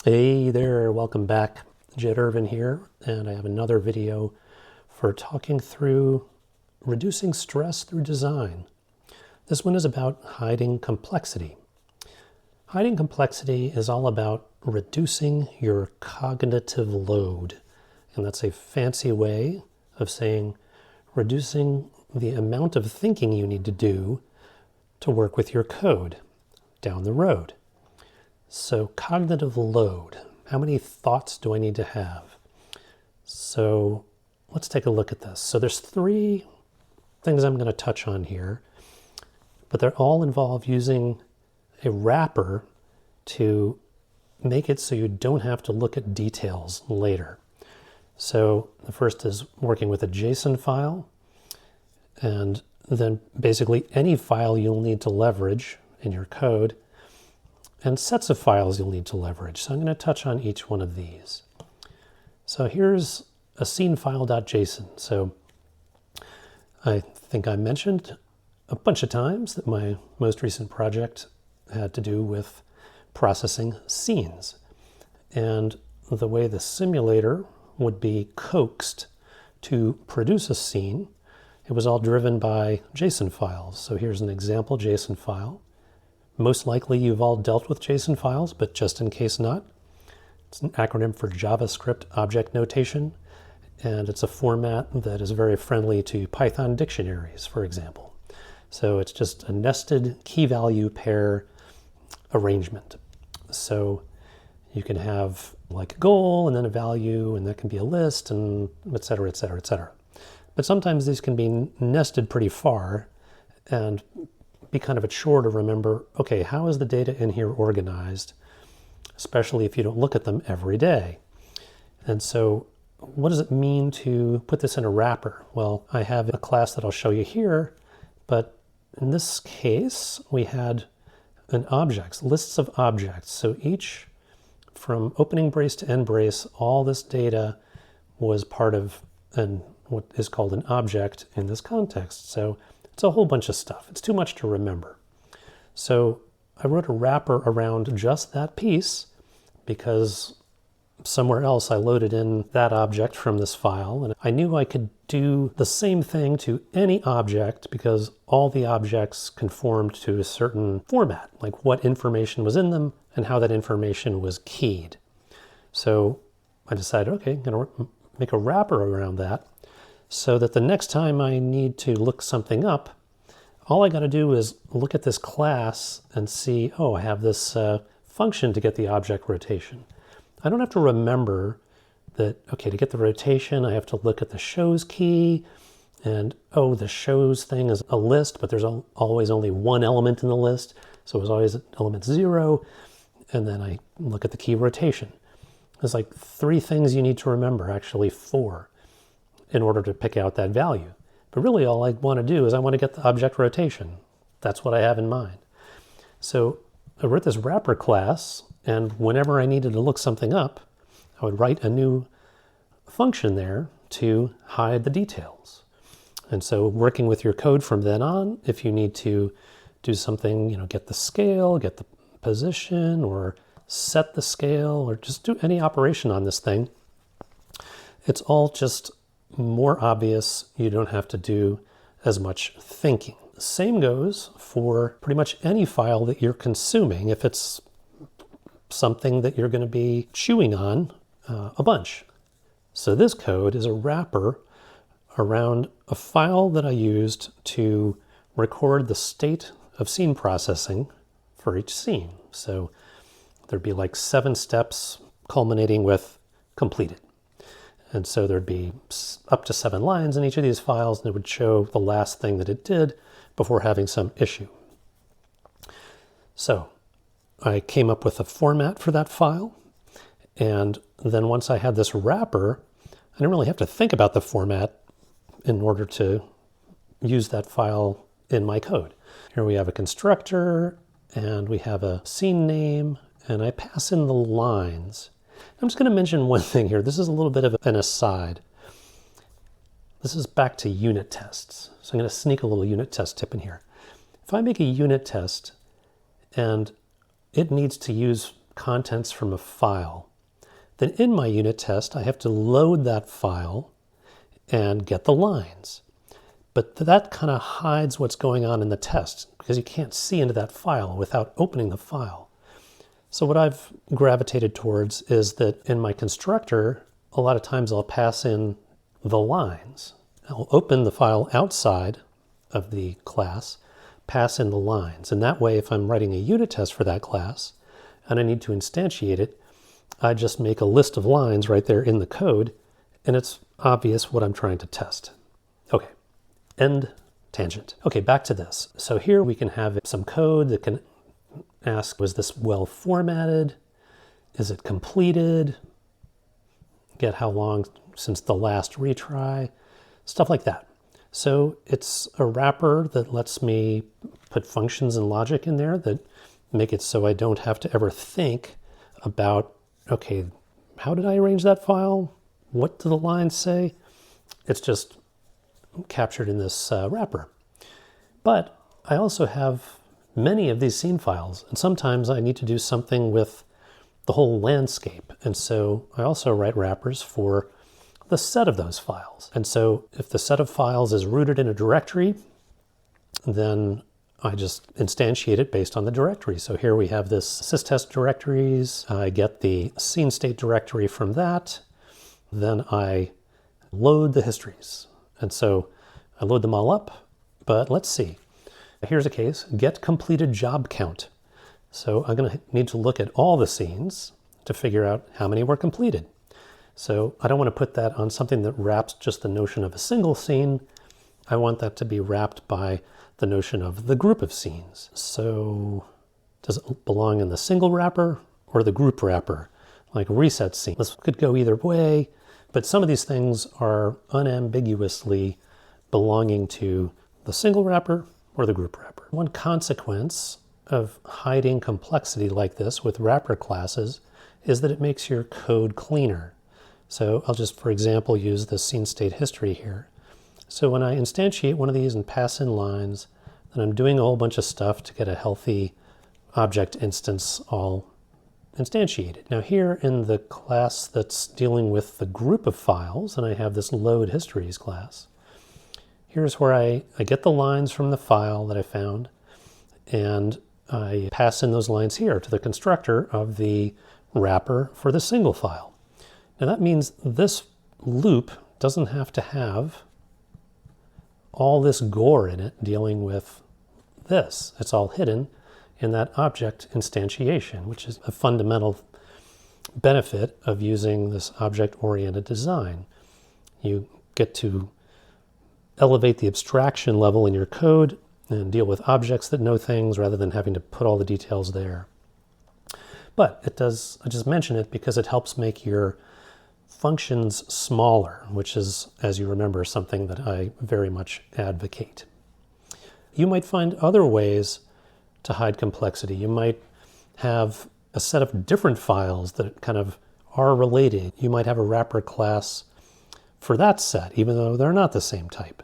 Hey there, welcome back. Jed Irvin here, and I have another video for talking through reducing stress through design. This one is about hiding complexity. Hiding complexity is all about reducing your cognitive load, and that's a fancy way of saying reducing the amount of thinking you need to do to work with your code down the road. So cognitive load, how many thoughts do I need to have? So let's take a look at this. So there's three things I'm going to touch on here, but they're all involve using a wrapper to make it so you don't have to look at details later. So the first is working with a JSON file, and then basically any file you'll need to leverage in your code, and sets of files you'll need to leverage. So I'm going to touch on each one of these. So here's a scene file.json. So I think I mentioned a bunch of times that my most recent project had to do with processing scenes. And the way the simulator would be coaxed to produce a scene, it was all driven by JSON files. So here's an example JSON file. Most likely you've all dealt with JSON files, but just in case not, it's an acronym for JavaScript Object Notation, and it's a format that is very friendly to Python dictionaries, for example. So it's just a nested key value pair arrangement. So you can have like a goal and then a value, and that can be a list, and et cetera, et cetera, et cetera. But sometimes these can be nested pretty far and be kind of a chore to remember, okay, how is the data in here organized, especially if you don't look at them every day. And so what does it mean to put this in a wrapper? Well, I have a class that I'll show you here, but in this case, we had an objects, lists of objects. So each, from opening brace to end brace, all this data was part of what is called an object in this context. So it's a whole bunch of stuff. It's too much to remember. So I wrote a wrapper around just that piece because somewhere else I loaded in that object from this file, and I knew I could do the same thing to any object because all the objects conformed to a certain format, like what information was in them and how that information was keyed. So I decided, okay, I'm going to make a wrapper around that, so that the next time I need to look something up, all I got to do is look at this class and see, oh, I have this function to get the object rotation. I don't have to remember that, okay, to get the rotation, I have to look at the shows key, and oh, the shows thing is a list, but there's always only one element in the list, so it was always element 0, and then I look at the key rotation. There's like 3 things you need to remember, actually 4. In order to pick out that value. But really all I want to do is I want to get the object rotation. That's what I have in mind. So I wrote this wrapper class, and whenever I needed to look something up, I would write a new function there to hide the details. And so working with your code from then on, if you need to do something, get the scale, get the position, or set the scale, or just do any operation on this thing, it's all just more obvious. You don't have to do as much thinking. Same goes for pretty much any file that you're consuming if it's something that you're going to be chewing on a bunch. So this code is a wrapper around a file that I used to record the state of scene processing for each scene. So there'd be like 7 steps culminating with completed. And so there'd be up to 7 lines in each of these files, and it would show the last thing that it did before having some issue. So I came up with a format for that file, and then once I had this wrapper, I didn't really have to think about the format in order to use that file in my code. Here we have a constructor, and we have a scene name, and I pass in the lines. I'm just going to mention one thing here. This is a little bit of an aside. This is back to unit tests. So I'm going to sneak a little unit test tip in here. If I make a unit test and it needs to use contents from a file, then in my unit test, I have to load that file and get the lines. But that kind of hides what's going on in the test because you can't see into that file without opening the file. So what I've gravitated towards is that in my constructor, a lot of times I'll pass in the lines. I'll open the file outside of the class, pass in the lines. And that way, if I'm writing a unit test for that class and I need to instantiate it, I just make a list of lines right there in the code, and it's obvious what I'm trying to test. Okay, end tangent. Okay, back to this. So here we can have some code that can ask, was this well formatted? Is it completed? Get how long since the last retry? Stuff like that. So it's a wrapper that lets me put functions and logic in there that make it so I don't have to ever think about, okay, how did I arrange that file? What do the lines say? It's just captured in this wrapper. But I also have many of these scene files, and sometimes I need to do something with the whole landscape. And so I also write wrappers for the set of those files. And so if the set of files is rooted in a directory, then I just instantiate it based on the directory. So here we have this systest directories. I get the scene state directory from that. Then I load the histories. And so I load them all up, but let's see. Here's a case, get completed job count. So I'm going to need to look at all the scenes to figure out how many were completed. So I don't want to put that on something that wraps just the notion of a single scene. I want that to be wrapped by the notion of the group of scenes. So does it belong in the single wrapper or the group wrapper, like reset scene? This could go either way, but some of these things are unambiguously belonging to the single wrapper or the group wrapper. One consequence of hiding complexity like this with wrapper classes is that it makes your code cleaner. So I'll just, for example, use the scene state history here. So when I instantiate one of these and pass in lines, then I'm doing a whole bunch of stuff to get a healthy object instance all instantiated. Now here in the class that's dealing with the group of files, and I have this load histories class, here's where I get the lines from the file that I found, and I pass in those lines here to the constructor of the wrapper for the single file. Now that means this loop doesn't have to have all this gore in it dealing with this. It's all hidden in that object instantiation, which is a fundamental benefit of using this object-oriented design. You get to elevate the abstraction level in your code and deal with objects that know things rather than having to put all the details there. But it does, I just mention it because it helps make your functions smaller, which is, as you remember, something that I very much advocate. You might find other ways to hide complexity. You might have a set of different files that kind of are related. You might have a wrapper class for that set, even though they're not the same type.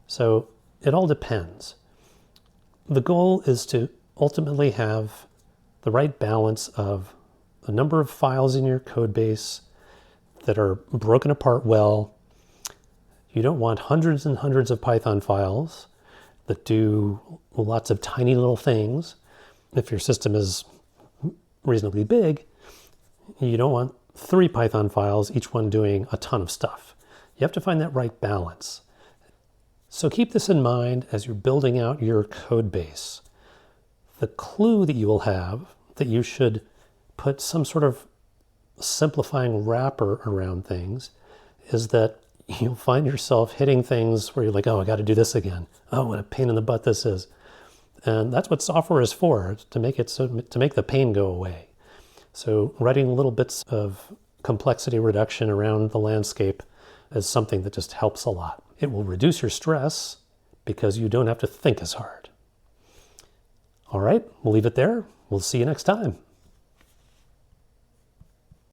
So it all depends. The goal is to ultimately have the right balance of the number of files in your code base that are broken apart well. You don't want hundreds and hundreds of Python files that do lots of tiny little things. If your system is reasonably big, you don't want 3 Python files, each one doing a ton of stuff. You have to find that right balance. So keep this in mind as you're building out your code base. The clue that you will have that you should put some sort of simplifying wrapper around things is that you'll find yourself hitting things where you're like, oh, I got to do this again. Oh, what a pain in the butt this is. And that's what software is for, to make the pain go away. So writing little bits of complexity reduction around the landscape is something that just helps a lot. It will reduce your stress because you don't have to think as hard. All right, we'll leave it there. We'll see you next time.